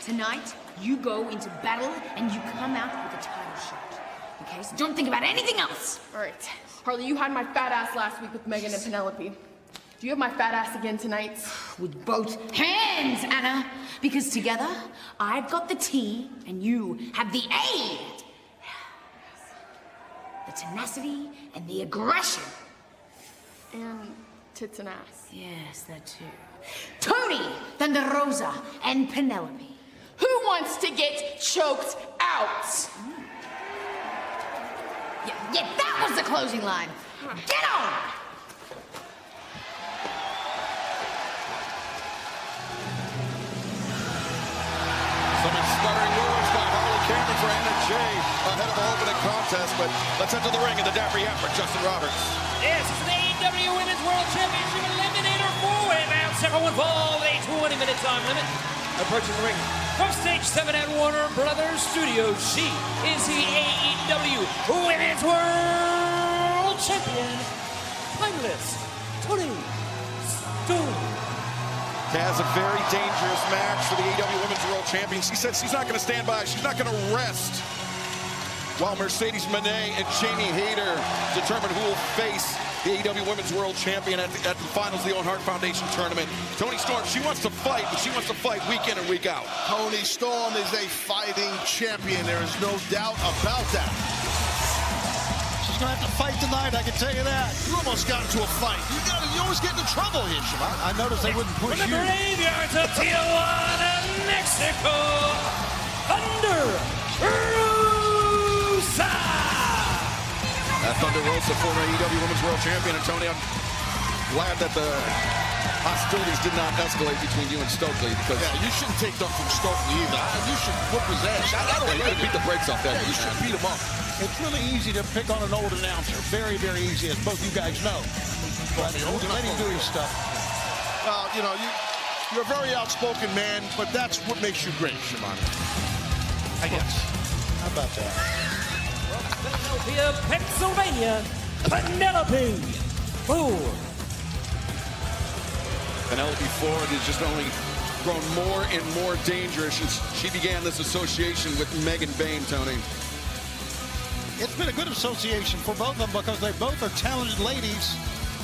Tonight, you go into battle and you come out with a title shot. Okay, so don't think about anything else. All right. Harley, you had my fat ass last week with Megan and Penelope. Do you have my fat ass again tonight? With both hands, Anna. Because together, I've got the T and you have the A. The tenacity and the aggression. And tits and ass. Yes, that too. Toni, then the Rosa, and Penelope. Who wants to get choked out? Yeah, that was the closing line. Get on! Some inspiring words by Harley Cameron for Anna Jay ahead of the opening contest, but let's enter the ring in the Dapper Yapper, Justin Roberts. Yes, it's the AEW Women's World Championship Eliminator 4-way round. Second one falls, a 20-minute time limit. Approaching the ring from stage 7 at Warner Brothers Studios, she is the AEW Women's World Champion, timeless Toni Storm. Has a very dangerous match for the AEW Women's World Champion. She said she's not going to stand by. She's not going to rest while Mercedes Moné and Jamie Hayter determine who will face the AEW Women's World Champion at the finals of the Owen Hart Foundation tournament. Toni Storm, she wants to fight, but she wants to fight week in and week out. Toni Storm is a fighting champion. There is no doubt about that. She's going to have to fight tonight, I can tell you that. You almost got into a fight. You always get into trouble here, Shabbat. I noticed they wouldn't push From the you. graveyards of Tijuana, Mexico, Thunder Rosa. Thunder Rosa, former AEW Women's World Champion. And Toni, I'm glad that the hostilities did not escalate between you and Stokely, because you shouldn't take them from Stokely either. You should whoop his ass. you should beat the brakes off that. You should beat him up. It's really easy to pick on an old announcer. Very, very easy, as both you guys know. But let him do his stuff. Well, you're a very outspoken man, but that's what makes you great, Shimano. I guess. How about that? Philadelphia, Pennsylvania, Penelope Ford. Penelope Ford has just only grown more and more dangerous since she began this association with Megan Bain, Toni. It's been a good association for both of them because they both are talented ladies.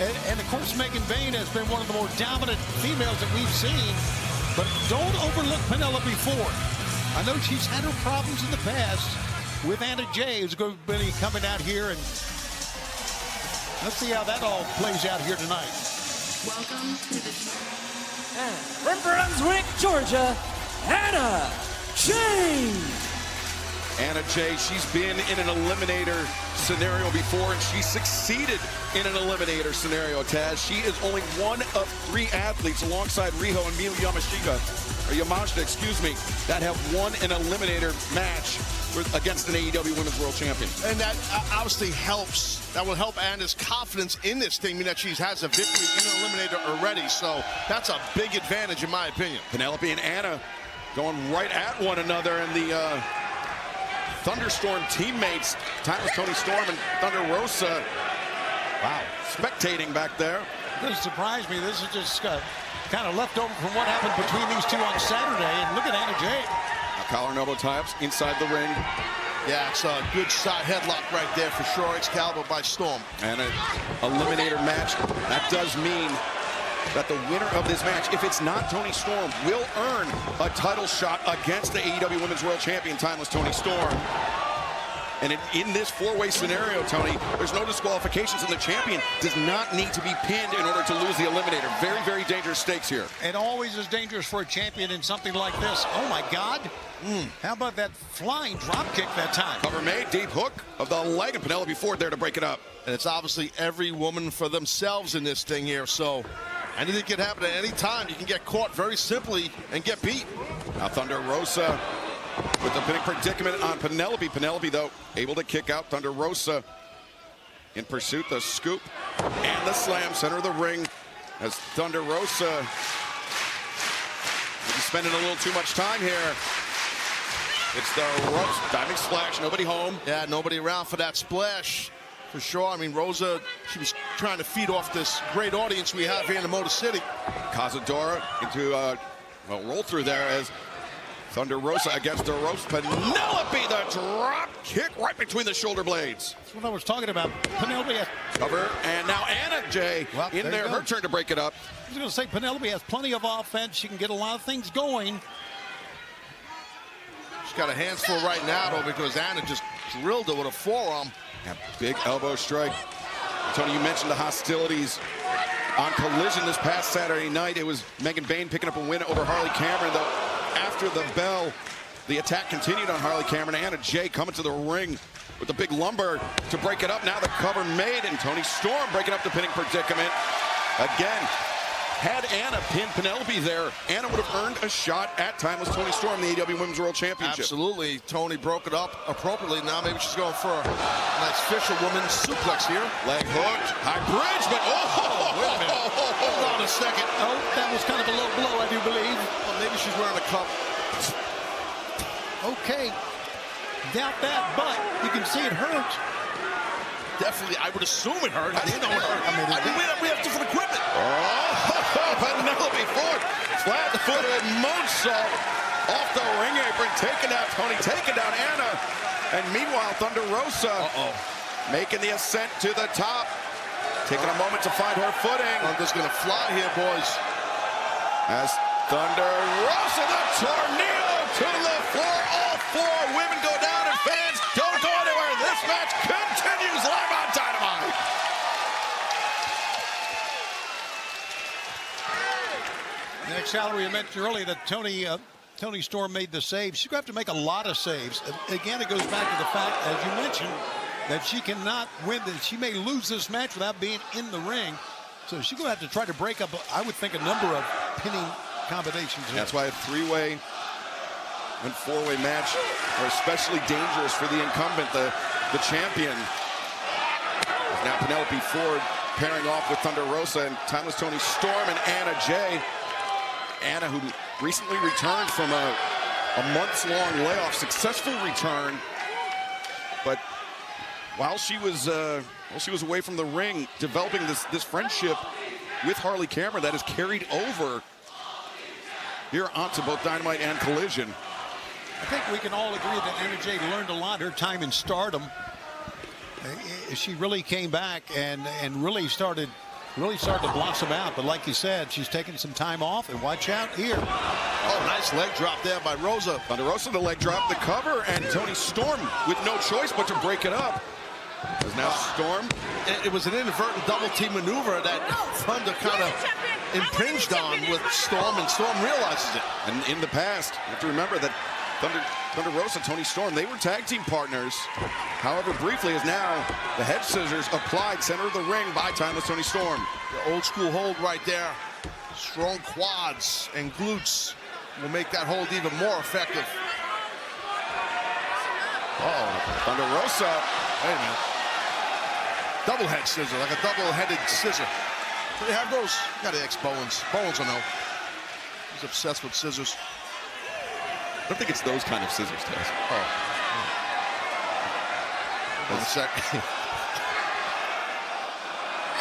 And of course, Megan Bain has been one of the more dominant females that we've seen. But don't overlook Penelope Ford. I know she's had her problems in the past with Anna Jay, who's going to be coming out here. And let's see how that all plays out here tonight. Welcome to the show. And from Brunswick, Georgia, Anna Jay. Anna Jay, she's been in an eliminator scenario before, and she succeeded in an eliminator scenario, Taz. She is only one of 3 athletes alongside Riho and Miyu Yamashita, that have won an eliminator match against an AEW Women's World Champion. And that obviously helps. That will help Anna's confidence in this thing, that she has a victory in an eliminator already. So that's a big advantage, in my opinion. Penelope and Anna going right at one another, and the Thunderstorm teammates, timeless Toni Storm and Thunder Rosa, wow, spectating back there. This surprised me. This is just kind of left over from what happened between these two on Saturday. And look at Anna Jay. Collar and elbow tie-ups inside the ring. Yeah, it's a good side headlock right there for sure. Excalibur by Storm. And an eliminator match. That does mean that the winner of this match, if it's not Toni Storm, will earn a title shot against the AEW Women's World Champion, timeless Toni Storm. And in this 4-way scenario, Toni, there's no disqualifications, and the champion does not need to be pinned in order to lose the eliminator. Very, very dangerous stakes here. And always is dangerous for a champion in something like this. Oh, my God. How about that flying drop kick that time? Cover made, deep hook of the leg, and Penelope Ford there to break it up. And it's obviously every woman for themselves in this thing here, so anything can happen at any time. You can get caught very simply and get beat. Now Thunder Rosa with the pinning predicament on Penelope. Penelope, though, able to kick out Thunder Rosa. In pursuit, the scoop and the slam, center of the ring, as Thunder Rosa will be spending a little too much time here. It's the ropes, diving splash, nobody home. Yeah, nobody around for that splash, for sure. I mean, Rosa, she was trying to feed off this great audience we have here in the Motor City. Cazadora into a roll through there as Thunder Rosa against the ropes. Penelope, the drop kick right between the shoulder blades. That's what I was talking about. Penelope has... Cover, and now Anna Jay Well, in there. Her turn to break it up. I was going to say, Penelope has plenty of offense. She can get a lot of things going. She's got a handful right now, though, because Anna just drilled her with a forearm. Yeah, big elbow strike. Tony, you mentioned the hostilities on Collision this past Saturday night. It was Megan Bayne picking up a win over Harley Cameron. Though after the bell, the attack continued on Harley Cameron. Anna Jay coming to the ring with the big lumber to break it up. Now the cover made, and Toni Storm breaking up the pinning predicament. Again, had Anna pinned Penelope there, Anna would have earned a shot at Timeless Toni Storm, the AEW Women's World Championship. Absolutely. Toni broke it up appropriately. Now maybe she's going for a nice fisherwoman suplex here. Leg hooked, high bridge, but Wait a minute. Hold on a second. Oh, that was kind of a low blow, I do believe. Well, maybe she's wearing a cup. Okay. Doubt that, but you can see it hurts. Definitely, I would assume it hurt. How do you know it hurt? I mean, we have different equipment. Penelope Ford, flat-footed moonsault off the ring apron, taking out Toni, taking down Anna. And meanwhile, Thunder Rosa making the ascent to the top, taking a moment to find her footing. I'm just going to fly here, boys. As Thunder Rosa, the tornado to the floor. All four women go down, and fans don't go anywhere. This match continues live on Dynamite. Next salary, I mentioned earlier that Toni Storm made the save. She's going to have to make a lot of saves. Again, it goes back to the fact, as you mentioned, that she cannot win this. She may lose this match without being in the ring. So she's going to have to try to break up, I would think, a number of pinning combinations. That's why a three-way and four-way match are especially dangerous for the incumbent, the champion. Now Penelope Ford pairing off with Thunder Rosa and Timeless Toni Storm and Anna Jay. Anna, who recently returned from a months-long layoff, successful return. But while she was away from the ring, developing this friendship with Harley Cameron that has carried over here onto both Dynamite and Collision. I think we can all agree that Anna Jay learned a lot her time in Stardom. She really came back and really started to blossom out. But like you said, she's taking some time off, and watch out here. Oh, nice leg drop there by Rosa. Thunder Rosa, the leg drop, the cover, and Toni Storm with no choice but to break it up. As now Storm. It was an inadvertent double team maneuver that Thunder kind of impinged on with Storm, and Storm realizes it. And in the past, you have to remember that Thunder Rosa, Toni Storm, they were tag team partners. However, briefly, is now the head scissors applied center of the ring by Timeless Toni Storm. The old school hold right there. Strong quads and glutes will make that hold even more effective. Thunder Rosa. Wait a minute. Double head scissor, like a double-headed scissor. Do they have those? You gotta ask Bowens. Bowens will know. He's obsessed with scissors. I don't think it's those kind of scissors, Tess. Oh. One sec.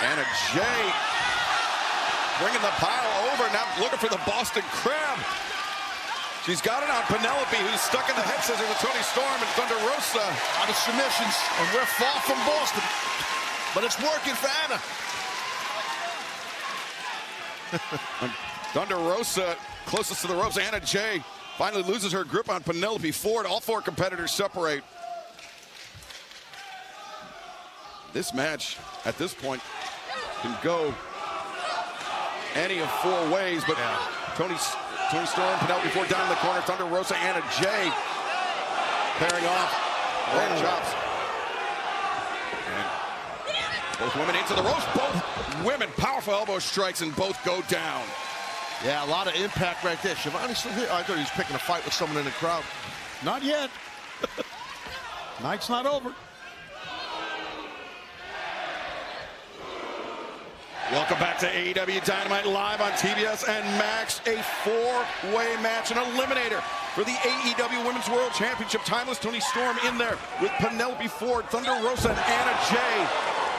Anna Jay bringing the pile over, now looking for the Boston Crab. She's got it on Penelope, who's stuck in the head scissors with Toni Storm and Thunder Rosa. Out of submissions, and we're far from Boston. But it's working for Anna. Thunder Rosa closest to the ropes. Anna Jay finally loses her grip on Penelope Ford. All four competitors separate. This match, at this point, can go any of four ways, but Toni Storm, Penelope Ford down in the corner, Thunder Rosa, Anna Jay pairing off. Leg chops. And both women into the ropes. Both women, powerful elbow strikes, and both go down. Yeah, a lot of impact right there. Shivani's still here. Oh, I thought he was picking a fight with someone in the crowd. Not yet. Night's not over. Welcome back to AEW Dynamite live on TBS and Max. A four-way match, an eliminator for the AEW Women's World Championship. Timeless Toni Storm in there with Penelope Ford, Thunder Rosa, and Anna Jay.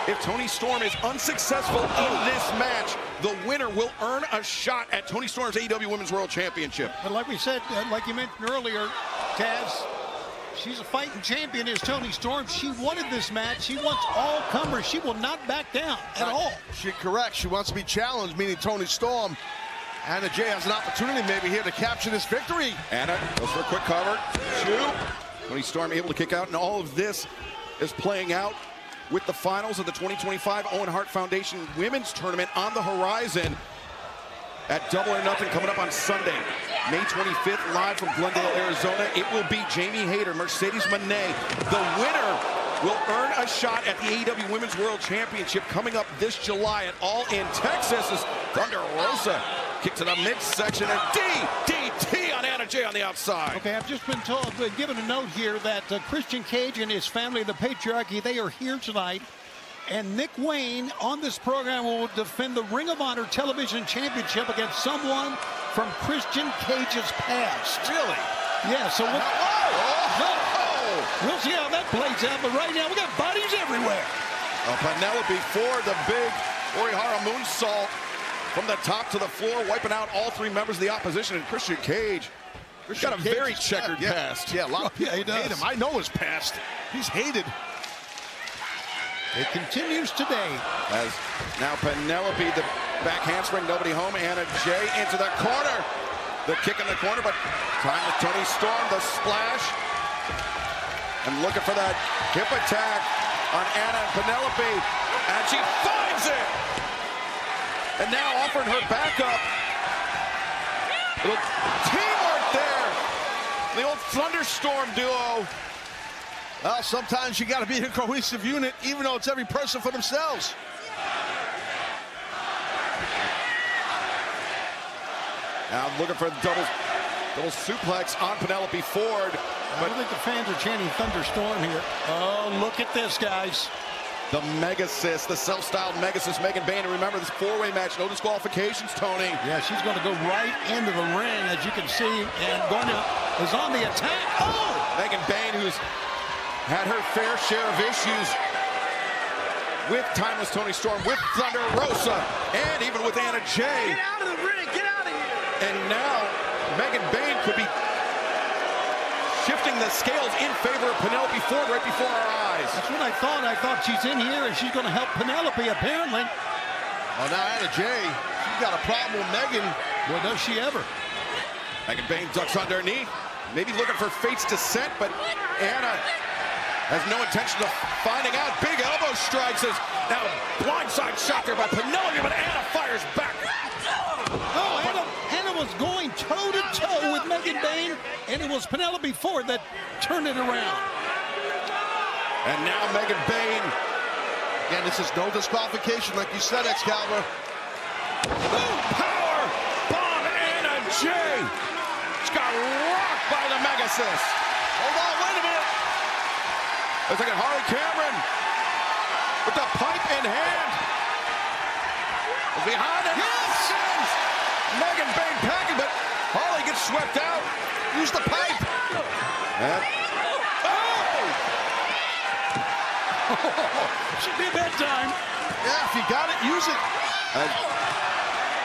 If Toni Storm is unsuccessful in this match, the winner will earn a shot at Toni Storm's AEW Women's World Championship. But like we said, like you mentioned earlier, Taz, she's a fighting champion is Toni Storm. She wanted this match. She wants all comers. She will not back down at all. Correct. She wants to be challenged, meaning Toni Storm. Anna Jay has an opportunity maybe here to capture this victory. Anna goes for a quick cover. Shoot. Toni Storm able to kick out, and all of this is playing out with the finals of the 2025 Owen Hart Foundation Women's Tournament on the horizon at Double or Nothing coming up on Sunday, May 25th, live from Glendale, Arizona. It will be Jamie Hayter, Mercedes Moné. The winner will earn a shot at the AEW Women's World Championship coming up this July at All In Texas as Thunder Rosa kick to the midsection and DDT on Anna Jay on the outside. Okay, I've just been told, given a note here that Christian Cage and his family, the Patriarchy, they are here tonight. And Nick Wayne on this program will defend the Ring of Honor Television Championship against someone from Christian Cage's past. Really? Yeah, so we'll see how that plays out. But right now, we got bodies everywhere. Penelope Ford, the big Orihara moonsault from the top to the floor, wiping out all three members of the opposition. And Christian Cage, he's got a very checkered past. Yeah, a lot of people hate him. I know his past. He's hated. It continues today. As now Penelope, the back handspring, nobody home. Anna Jay into the corner. The kick in the corner, but time with Toni Storm, the splash. And looking for that hip attack on Anna and Penelope. And she finds it. And now offering her backup. Little teamwork there. The old Thunderstorm duo. Well, sometimes you got to be a cohesive unit, even though it's every person for themselves. Now looking for the double suplex on Penelope Ford. I don't think the fans are chanting Thunderstorm here. Oh, look at this, guys. The Megasis, the self-styled Megasis, Megan Bayne. And remember, this four-way match, no disqualifications, Toni. Yeah, she's going to go right into the ring, as you can see, and is on the attack. Oh! Megan Bayne, who's had her fair share of issues with Timeless Toni Storm, with Thunder Rosa, and even with Anna Jay. Get out of the ring! Get out of here! And now Megan Bayne could be shifting the scales in favor of Penelope Ford right before our eyes. That's what I thought. I thought she's in here and she's going to help Penelope, apparently. Well, now Anna Jay, she's got a problem with Megan. Well, does she ever? Megan Bayne ducks underneath, maybe looking for fate's descent, but Anna has no intention of finding out. Big elbow strikes as now blindside shot there by Penelope, but Anna fires back. Oh, Anna was going toe-to-toe with Megan Bayne, and it was Penelope Ford that turned it around. And now Megan Bayne. Again, this is no disqualification, like you said, Excalibur. Power bomb Anna Jay. She got rocked by the Megasis. Hold on, wait a minute. Looks like Harley Cameron with the pipe in hand. Behind it. Yes! Megan Bayne packing, but Harley gets swept out. Use the pipe. And, Should be a bedtime. Yeah, if you got it, use it. and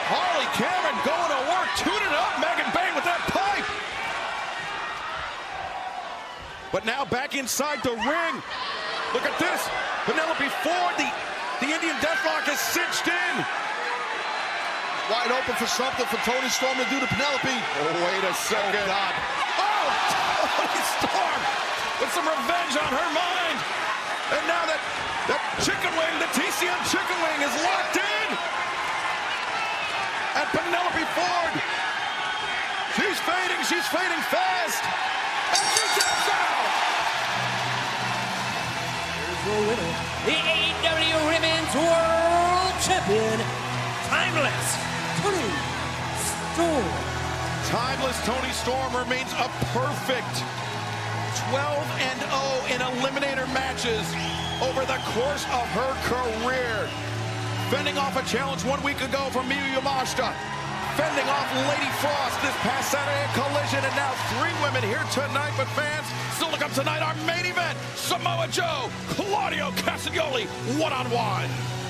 Harley Cameron going to work, tuning up Megan Bayne with that pipe. But now back inside the ring. Look at this. Penelope Ford, the Indian Deathlock is cinched in. Wide open for something for Toni Storm to do to Penelope. Oh, wait a second. Oh, God. Oh, Toni Storm with some revenge on her mind. And now that chicken wing, the TCM chicken wing is locked in. And Penelope Ford, she's fading fast. And she taps out. Here's the winner, the AEW Women's World Champion, Timeless Toni Storm. Timeless Toni Storm remains a perfect 12-0 in eliminator matches over the course of her career. Fending off a challenge 1 week ago from Miyu Yamashita. fending off Lady Frost this past Saturday at Collision, and now 3 women here tonight. But fans, still to come tonight, our main event, Samoa Joe, Claudio Castagnoli, one-on-one.